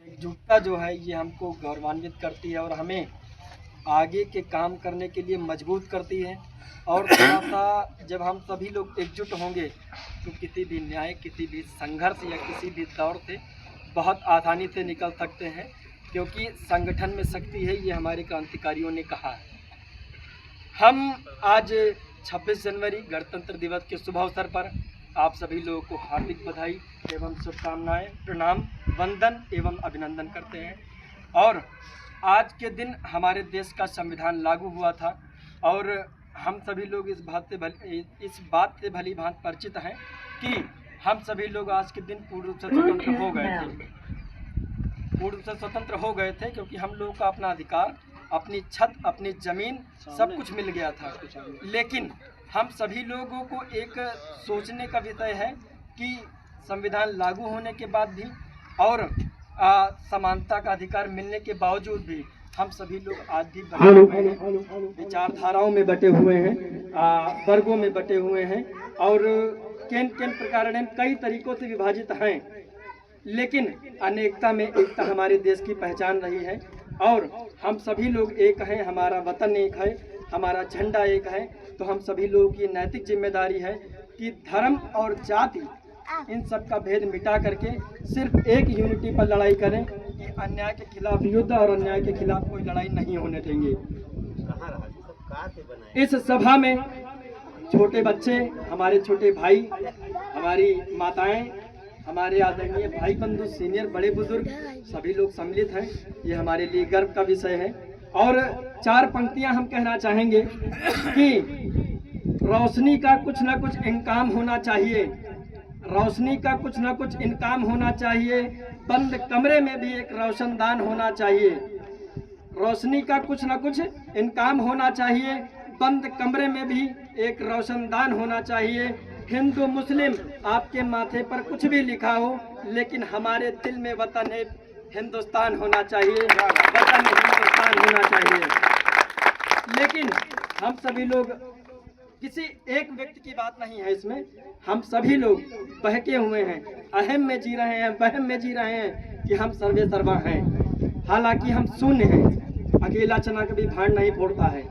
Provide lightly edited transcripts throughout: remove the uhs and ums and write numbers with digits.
एकजुटता जो है ये हमको गौरवान्वित करती है और हमें आगे के काम करने के लिए मजबूत करती है। और थोड़ा सा जब हम सभी लोग एकजुट होंगे तो किसी भी न्याय, किसी भी संघर्ष या किसी भी दौर से बहुत आसानी से निकल सकते हैं, क्योंकि संगठन में शक्ति है, ये हमारे क्रांतिकारियों ने कहा है। हम आज 26 जनवरी गणतंत्र दिवस के शुभ अवसर पर आप सभी लोगों को हार्दिक बधाई एवं शुभकामनाएं, प्रणाम, वंदन एवं अभिनंदन करते हैं। और आज के दिन हमारे देश का संविधान लागू हुआ था और हम सभी लोग इस बात से भली भांति परिचित हैं कि हम सभी लोग आज के दिन पूर्ण रूप से स्वतंत्र हो गए थे। पूर्ण रूप से स्वतंत्र हो गए थे क्योंकि हम लोगों का अपना अधिकार, अपनी छत, अपनी ज़मीन सब कुछ मिल गया था। लेकिन हम सभी लोगों को एक सोचने का विषय है कि संविधान लागू होने के बाद भी और समानता का अधिकार मिलने के बावजूद भी हम सभी लोग आज भी बटे हुए हैं, विचारधाराओं में बटे हुए हैं, वर्गों में बटे हुए हैं और किन किन प्रकार कई तरीकों से विभाजित हैं। लेकिन अनेकता में एकता हमारे देश की पहचान रही है और हम सभी लोग एक हैं, हमारा वतन एक है, हमारा झंडा एक है। तो हम सभी लोगों की नैतिक जिम्मेदारी है कि धर्म और जाति इन सब का भेद मिटा करके सिर्फ एक यूनिटी पर लड़ाई करें कि अन्याय के खिलाफ युद्ध और अन्याय के खिलाफ कोई लड़ाई नहीं होने देंगे। इस सभा में छोटे बच्चे, हमारे छोटे भाई, हमारी माताएं, हमारे आदरणीय भाई बंधु, सीनियर, बड़े बुजुर्ग सभी लोग सम्मिलित हैं। ये हमारे लिए गर्व का विषय है। और 4 पंक्तियां हम कहना चाहेंगे कि रोशनी का कुछ ना कुछ इनकाम होना चाहिए, रोशनी का कुछ ना कुछ इनकाम होना चाहिए, बंद कमरे में भी एक रोशनदान होना चाहिए। रोशनी का कुछ ना कुछ इनकाम होना चाहिए, बंद कमरे में भी एक रोशनदान होना चाहिए। हिंदू मुस्लिम आपके माथे पर कुछ भी लिखा हो, लेकिन हमारे दिल में वतन है हिंदुस्तान होना चाहिए, वतन हिंदुस्तान होना चाहिए। लेकिन हम सभी लोग, किसी एक व्यक्ति की बात नहीं है इसमें, हम सभी लोग बहके हुए हैं, अहम में जी रहे हैं, वहम में जी रहे हैं कि हम सर्वे सर्वा हैं। हालांकि हम शून्य हैं, अकेला चना कभी भांड नहीं फोड़ता है।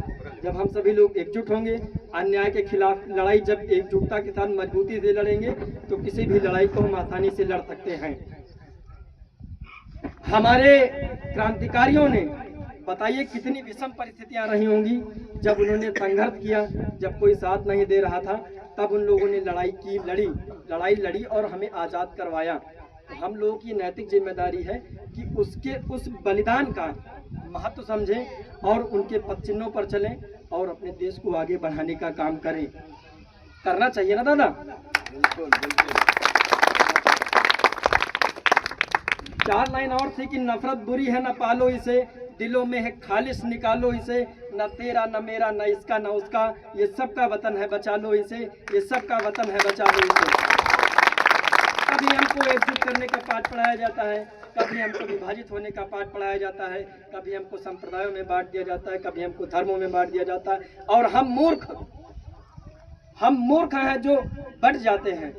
जब हम सभी लोग एकजुट होंगे, अन्याय के खिलाफ लड़ाई जब एकजुटता के साथ मजबूती से लड़ेंगे तो किसी भी लड़ाई को हम आसानी से लड़ सकते हैं। हमारे क्रांतिकारियों ने बताइए कितनी विषम परिस्थितियां रही होंगी जब उन्होंने संघर्ष किया, जब कोई साथ नहीं दे रहा था, तब उन लोगों ने लड़ाई लड़ी और हमें आज़ाद करवाया। तो हम लोगों की नैतिक जिम्मेदारी है कि उस बलिदान का महत्व समझें और उनके पद चिन्हों पर चलें और अपने देश को आगे बढ़ाने का काम करें। करना चाहिए ना दादा? बिल्कुल। 4 लाइन और थी कि नफरत बुरी है न पालो इसे, दिलों में है खालिश निकालो इसे, न तेरा न मेरा न इसका न उसका, ये सबका वतन है बचा लो इसे, ये सबका वतन है बचा लो इसे। कभी हमको एकजुट करने का पाठ पढ़ाया जाता है, कभी हमको विभाजित होने का पाठ पढ़ाया जाता है, कभी हमको संप्रदायों में बांट दिया जाता है, कभी हमको धर्मों में बांट दिया जाता है और हम मूर्ख हैं जो बढ़ जाते हैं।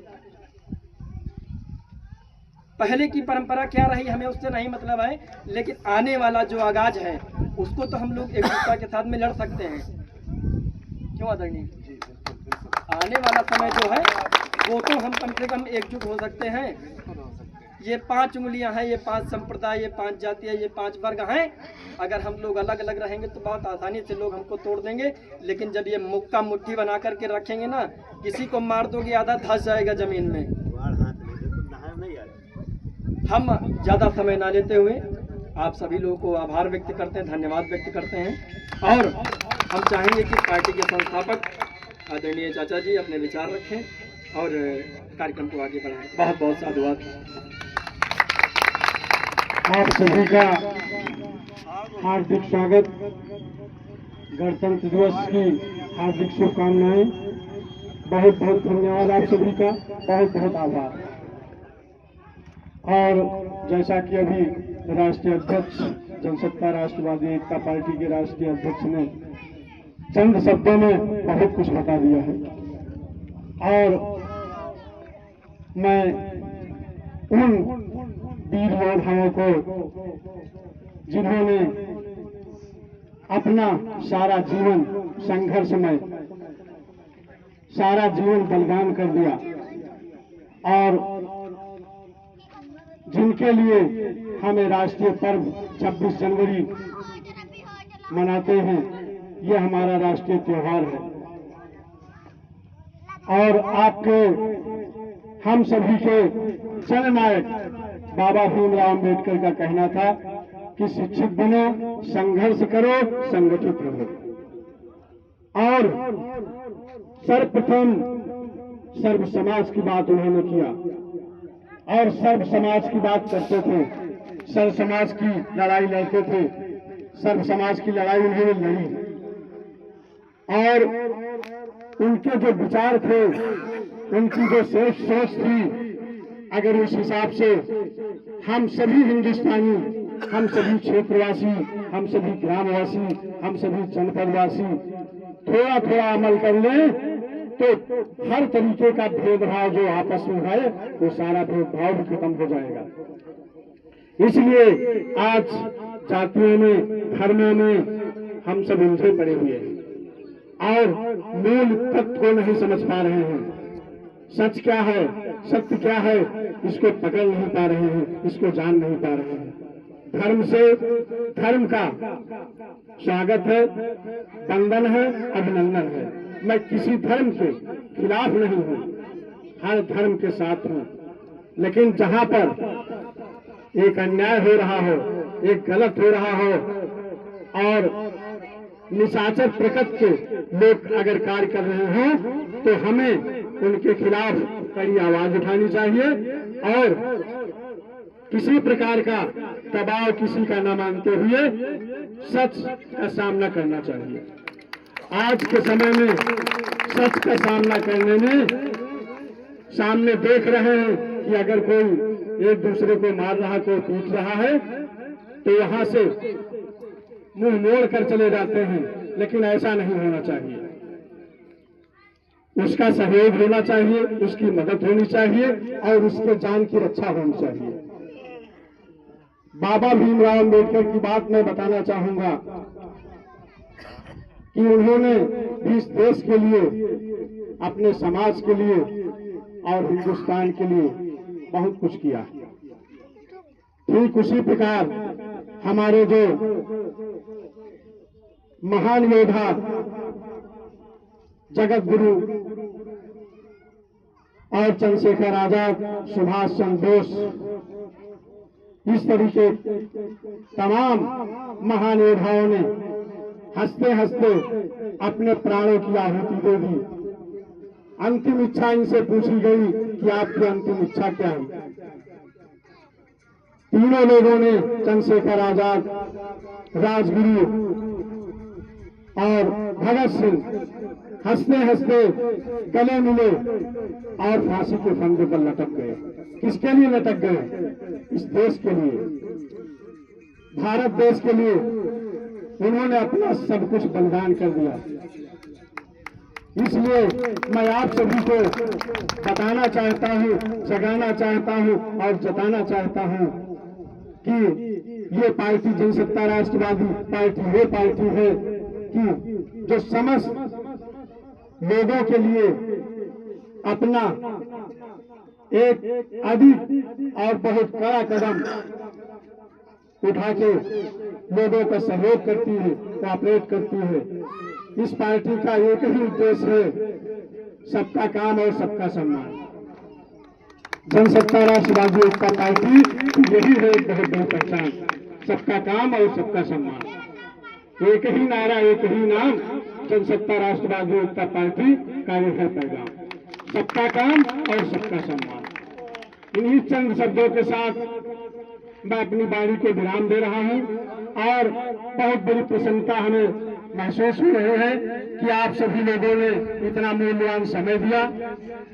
पहले की परंपरा क्या रही हमें उससे नहीं मतलब है, लेकिन आने वाला जो आगाज है उसको तो हम लोग एकजुटता के साथ में लड़ सकते हैं। क्यों आदरणीय? आने वाला समय जो है वो तो हम कम से कम एकजुट हो सकते हैं। ये 5 उंगलियां हैं, ये 5 संप्रदाय, ये 5 जातियां, ये 5 वर्ग हैं। अगर हम लोग अलग अलग रहेंगे तो बहुत आसानी से लोग हमको तोड़ देंगे। लेकिन जब ये मुक्का मुट्ठी बना करके रखेंगे ना, किसी को मार दोगे आधा धंस जाएगा जमीन में। हम ज़्यादा समय ना लेते हुए आप सभी लोगों को आभार व्यक्त करते हैं, धन्यवाद व्यक्त करते हैं और हम चाहेंगे कि पार्टी के संस्थापक आदरणीय चाचा जी अपने विचार रखें और कार्यक्रम को आगे बढ़ाएं। बहुत बहुत साधुवाद। आप सभी का हार्दिक स्वागत, गणतंत्र दिवस की हार्दिक शुभकामनाएं। बहुत बहुत धन्यवाद आप सभी का, बहुत बहुत आभार। और जैसा कि अभी राष्ट्रीय अध्यक्ष जनसत्ता राष्ट्रवादी एकता पार्टी के राष्ट्रीय अध्यक्ष ने चंद शब्दों में बहुत कुछ बता दिया है और मैं उन वीर योद्धाओं को, जिन्होंने अपना सारा जीवन संघर्ष में सारा जीवन बलिदान कर दिया और जिनके लिए हमें राष्ट्रीय पर्व 26 जनवरी मनाते हैं, ये हमारा राष्ट्रीय त्योहार है। और आपके हम सभी के जननायक बाबा भीमराव अम्बेडकर का कहना था कि शिक्षित बनो, संघर्ष करो, संगठित रहो। और सर्वप्रथम सर्व समाज की बात उन्होंने किया और सर्व समाज की बात करते थे, सर्व समाज की लड़ाई लड़ते थे, सर्व समाज की लड़ाई उन्होंने लड़ी। और उनके जो विचार थे, उनकी जो सोच थी, अगर उस हिसाब से हम सभी हिंदुस्तानी, हम सभी क्षेत्रवासी, हम सभी ग्रामवासी, हम सभी जनपदवासी थोड़ा थोड़ा अमल कर लें तो हर तरीके का भेदभाव जो आपस में है, वो सारा भेदभाव भी खत्म हो जाएगा। इसलिए आज जातियों में, धर्मों में हम सब उलझे पड़े हुए हैं और मूल तत्व को नहीं समझ पा रहे हैं। सच क्या है, सत्य क्या है, इसको पकड़ नहीं पा रहे हैं, इसको जान नहीं पा रहे हैं। धर्म से, धर्म का स्वागत है, वंदन है, अभिनंदन है। मैं किसी धर्म के खिलाफ नहीं हूं, हर धर्म के साथ हूं। लेकिन जहां पर एक अन्याय हो रहा हो, एक गलत हो रहा हो और निशाचर प्रकृति के लोग अगर कार्य कर रहे हो, तो हमें उनके खिलाफ कड़ी आवाज उठानी चाहिए और किसी प्रकार का दबाव किसी का न मानते हुए सच का सामना करना चाहिए। आज के समय में सच का सामना करने में सामने देख रहे हैं कि अगर कोई एक दूसरे को मार रहा, कोई पीट रहा है, तो वहां से मुंह मोड़ कर चले जाते हैं। लेकिन ऐसा नहीं होना चाहिए, उसका सहयोग होना चाहिए, उसकी मदद होनी चाहिए और उसके जान की रक्षा होनी चाहिए। बाबा भीमराव अम्बेडकर की बात मैं बताना चाहूंगा कि उन्होंने इस देश के लिए, अपने समाज के लिए और हिंदुस्तान के लिए बहुत कुछ किया। ठीक उसी प्रकार हमारे जो महान योद्धा जगत गुरु और चंद्रशेखर आजाद, सुभाष चंद्र बोस, इस तरीके तमाम महान योद्धाओं ने हंसते हंसते अपने प्राणों की आहुति दे दी। अंतिम इच्छा इनसे पूछी गई कि आपकी अंतिम इच्छा क्या है? तीनों लोगों ने, चंद्रशेखर आजाद, राजगुरु और भगत सिंह, हंसते हंसते गले मिले और फांसी के फंदे पर लटक गए। किसके लिए लटक गए? इस देश के लिए, भारत देश के लिए उन्होंने अपना सब कुछ बलिदान कर दिया। इसलिए मैं आप सभी को बताना चाहता हूं, जगाना चाहता हूं और जताना चाहता हूं कि ये पार्टी जनसत्ता राष्ट्रवादी पार्टी वो पार्टी है कि जो समस्त लोगों के लिए अपना एक अधिक और बहुत कड़ा कदम उठा के लोगों का सहयोग करती है, कोऑपरेट करती है। इस पार्टी का एक ही उद्देश्य है, सबका काम और सबका सम्मान। जनसत्ता राष्ट्रवादी एकता पार्टी यही है बहुत बड़ी पहचान, सबका काम और सबका सम्मान। एक ही नारा, एक ही नाम, जनसत्ता राष्ट्रवादी एकता पार्टी का यह है पैगाम, सबका काम और सबका सम्मान। इन्हीं चंद शब्दों के साथ मैं अपनी वाणी को विराम दे रहा हूं और बहुत बड़ी प्रसन्नता हमें महसूस हो रही है कि आप सभी लोगों ने इतना मूल्यवान समय दिया।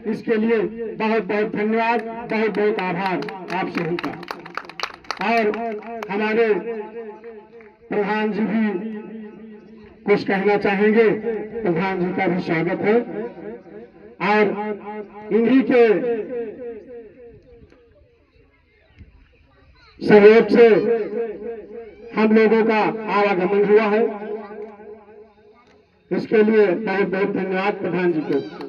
इसके लिए बहुत बहुत धन्यवाद, बहुत बहुत आभार आप सभी का। और हमारे प्रधान जी भी कुछ कहना चाहेंगे। प्रधान जी का भी स्वागत है और इन्हीं के सहयोग से हम लोगों का आवागमन हुआ है। इसके लिए बहुत बहुत धन्यवाद प्रधान जी को।